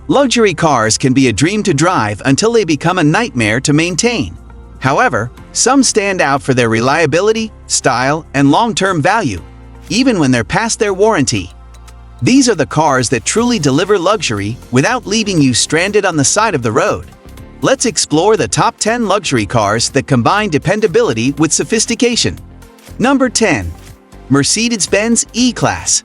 Luxury cars can be a dream to drive until they become a nightmare to maintain. However, some stand out for their reliability, style, and long-term value, even when they're past their warranty. These are the cars that truly deliver luxury without leaving you stranded on the side of the road. Let's explore the top 10 luxury cars that combine dependability with sophistication. Number 10. Mercedes-Benz E-Class.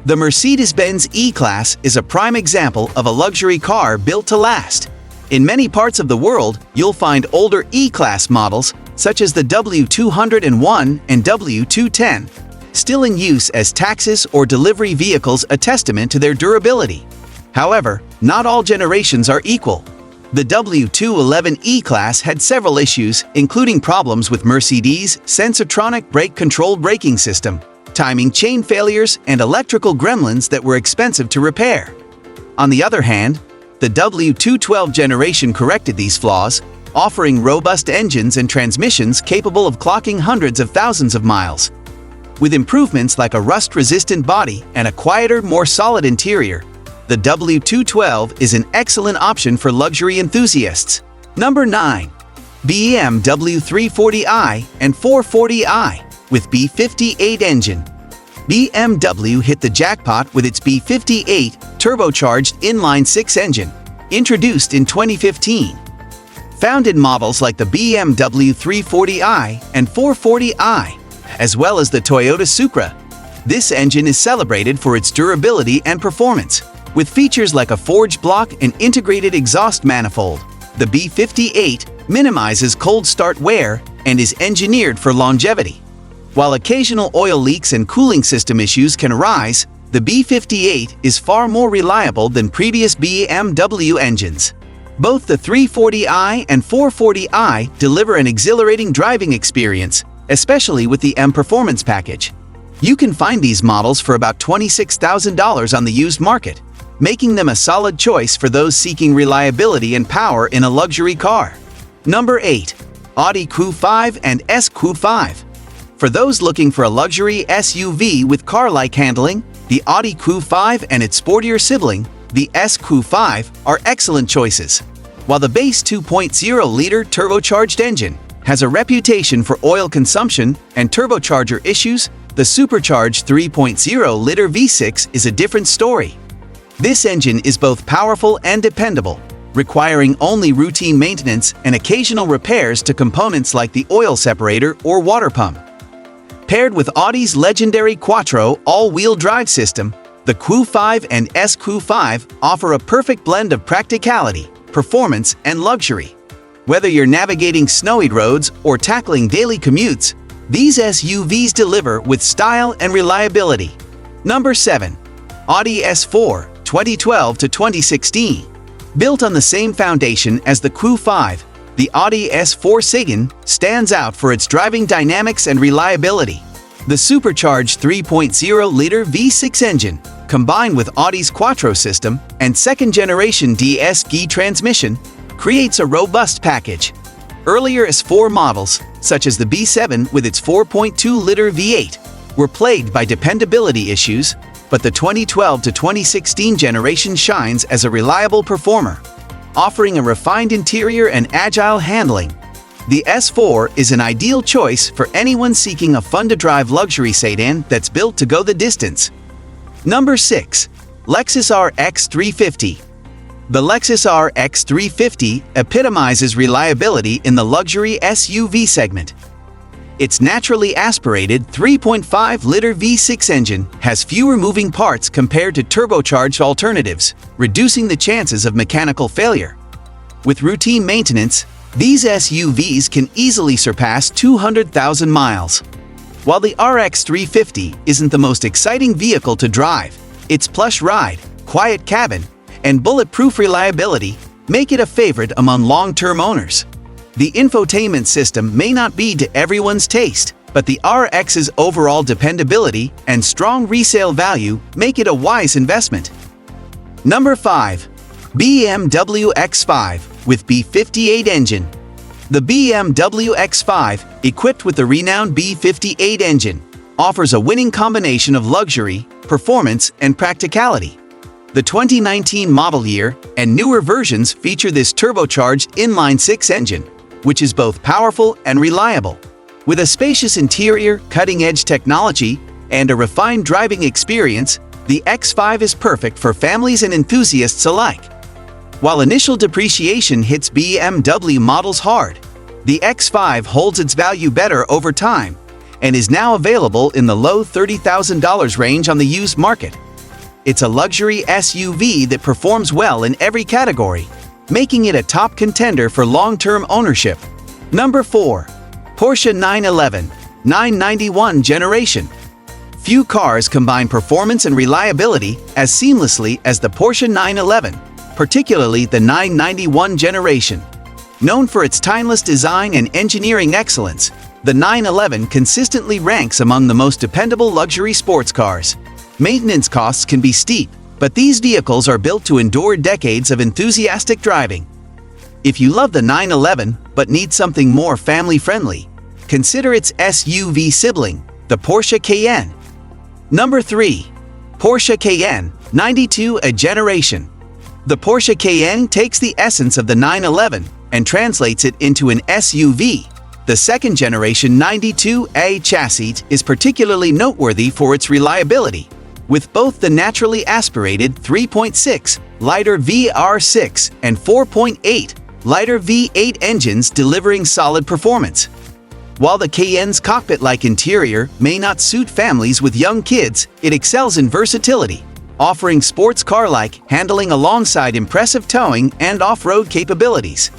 The Mercedes-Benz E-Class is a prime example of a luxury car built to last. In many parts of the world, you'll find older E-Class models, such as the W201 and W210, still in use as taxis or delivery vehicles, a testament to their durability. However, not all generations are equal. The W211 E-Class had several issues, including problems with Mercedes' Sensortronic brake-controlled braking system, timing chain failures, and electrical gremlins that were expensive to repair. On the other hand, the W212 generation corrected these flaws, offering robust engines and transmissions capable of clocking hundreds of thousands of miles. With improvements like a rust-resistant body and a quieter, more solid interior, the W212 is an excellent option for luxury enthusiasts. Number 9. BMW 340i and 440i with B58 engine. BMW hit the jackpot with its B58 turbocharged inline-six engine, introduced in 2015. Found in models like the BMW 340i and 440i, as well as the Toyota Supra, this engine is celebrated for its durability and performance. With features like a forged block and integrated exhaust manifold, the B58 minimizes cold start wear and is engineered for longevity. While occasional oil leaks and cooling system issues can arise, the B58 is far more reliable than previous BMW engines. Both the 340i and 440i deliver an exhilarating driving experience, especially with the M Performance package. You can find these models for about $26,000 on the used market, making them a solid choice for those seeking reliability and power in a luxury car. Number 8. Audi Q5 and S-Q5. For those looking for a luxury SUV with car-like handling, the Audi Q5 and its sportier sibling, the S-Q5, are excellent choices. While the base 2.0-liter turbocharged engine has a reputation for oil consumption and turbocharger issues, the supercharged 3.0-liter V6 is a different story. This engine is both powerful and dependable, requiring only routine maintenance and occasional repairs to components like the oil separator or water pump. Paired with Audi's legendary Quattro all-wheel drive system, the Q5 and S-Q5 offer a perfect blend of practicality, performance, and luxury. Whether you're navigating snowy roads or tackling daily commutes, these SUVs deliver with style and reliability. Number 7. Audi S4 2012 to 2016. Built on the same foundation as the Q5, the Audi S4 Siegen stands out for its driving dynamics and reliability. The supercharged 3.0-liter V6 engine, combined with Audi's Quattro system and second-generation DSG transmission, creates a robust package. Earlier S4 models, such as the B7 with its 4.2-liter V8, were plagued by dependability issues, but the 2012 to 2016 generation shines as a reliable performer, offering a refined interior and agile handling. The S4 is an ideal choice for anyone seeking a fun-to-drive luxury sedan that's built to go the distance. Number 6. Lexus RX 350. The Lexus RX 350 epitomizes reliability in the luxury SUV segment. Its naturally aspirated 3.5-liter V6 engine has fewer moving parts compared to turbocharged alternatives, reducing the chances of mechanical failure. With routine maintenance, these SUVs can easily surpass 200,000 miles. While the RX 350 isn't the most exciting vehicle to drive, its plush ride, quiet cabin, and bulletproof reliability make it a favorite among long-term owners. The infotainment system may not be to everyone's taste, but the RX's overall dependability and strong resale value make it a wise investment. Number 5. BMW X5 with B58 engine. The BMW X5, equipped with the renowned B58 engine, offers a winning combination of luxury, performance, and practicality. The 2019 model year and newer versions feature this turbocharged inline-six engine, which is both powerful and reliable. With a spacious interior, cutting-edge technology, and a refined driving experience, the X5 is perfect for families and enthusiasts alike. While initial depreciation hits BMW models hard, the X5 holds its value better over time and is now available in the low $30,000 range on the used market. It's a luxury SUV that performs well in every category, making it a top contender for long-term ownership. Number 4. Porsche 911 991 generation. Few cars combine performance and reliability as seamlessly as the Porsche 911, particularly the 991 generation. Known for its timeless design and engineering excellence, the 911 consistently ranks among the most dependable luxury sports cars. Maintenance costs can be steep, but these vehicles are built to endure decades of enthusiastic driving. If you love the 911 but need something more family-friendly, consider its SUV sibling, the Porsche Cayenne. Number 3. Porsche Cayenne 92 a generation. The Porsche Cayenne takes the essence of the 911 and translates it into an SUV. The second-generation 92A chassis is particularly noteworthy for its reliability, with both the naturally aspirated 3.6-liter VR6 and 4.8-liter V8 engines delivering solid performance. While the Cayenne's cockpit-like interior may not suit families with young kids, it excels in versatility, offering sports car-like handling alongside impressive towing and off-road capabilities.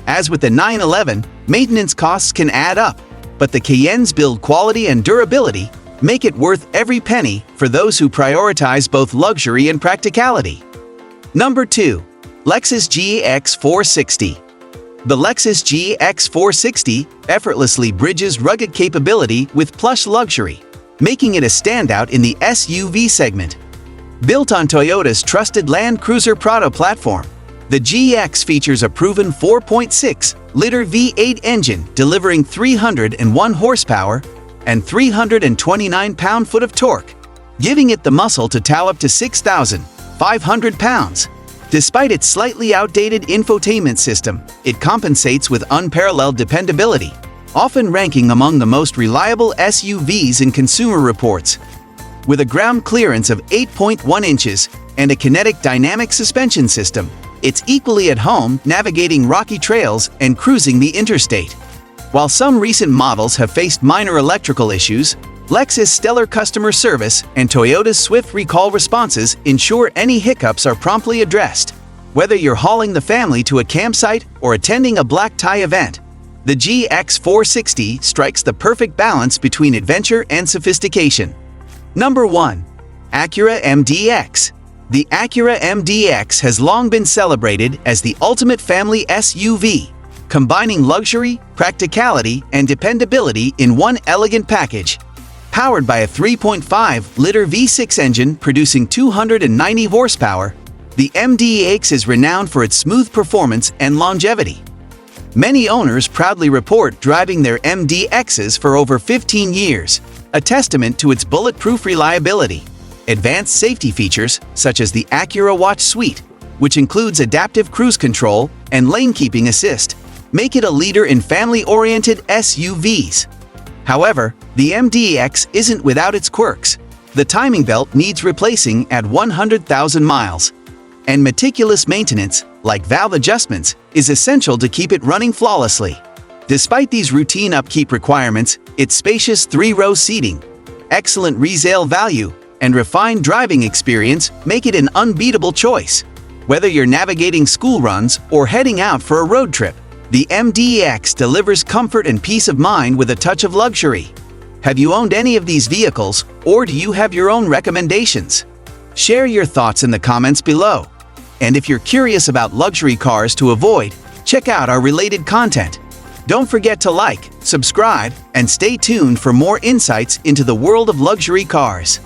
As with the 911, maintenance costs can add up, but the Cayenne's build quality and durability make it worth every penny for those who prioritize both luxury and practicality. Number 2. Lexus GX460. The Lexus GX460 effortlessly bridges rugged capability with plush luxury, making it a standout in the SUV segment. Built on Toyota's trusted Land Cruiser Prado platform, the GX features a proven 4.6-liter V8 engine delivering 301 horsepower and 329 pound-foot of torque, giving it the muscle to tow up to 6,500 pounds. Despite its slightly outdated infotainment system, it compensates with unparalleled dependability, often ranking among the most reliable SUVs in Consumer Reports. With a ground clearance of 8.1 inches and a kinetic dynamic suspension system, it's equally at home navigating rocky trails and cruising the interstate. While some recent models have faced minor electrical issues, Lexus' stellar customer service and Toyota's swift recall responses ensure any hiccups are promptly addressed. Whether you're hauling the family to a campsite or attending a black tie event, the GX460 strikes the perfect balance between adventure and sophistication. Number 1. Acura MDX. The Acura MDX has long been celebrated as the ultimate family SUV, combining luxury, practicality, and dependability in one elegant package. Powered by a 3.5-liter V6 engine producing 290 horsepower, the MDX is renowned for its smooth performance and longevity. Many owners proudly report driving their MDXs for over 15 years, a testament to its bulletproof reliability. Advanced safety features, such as the Acura Watch Suite, which includes adaptive cruise control and lane-keeping assist, make it a leader in family-oriented SUVs. However, the MDX isn't without its quirks. The timing belt needs replacing at 100,000 miles, and meticulous maintenance, like valve adjustments, is essential to keep it running flawlessly. Despite these routine upkeep requirements, its spacious 3-row seating, excellent resale value, and refined driving experience make it an unbeatable choice. Whether you're navigating school runs or heading out for a road trip, the MDX delivers comfort and peace of mind with a touch of luxury. Have you owned any of these vehicles, or do you have your own recommendations? Share your thoughts in the comments below. And if you're curious about luxury cars to avoid, check out our related content. Don't forget to like, subscribe, and stay tuned for more insights into the world of luxury cars.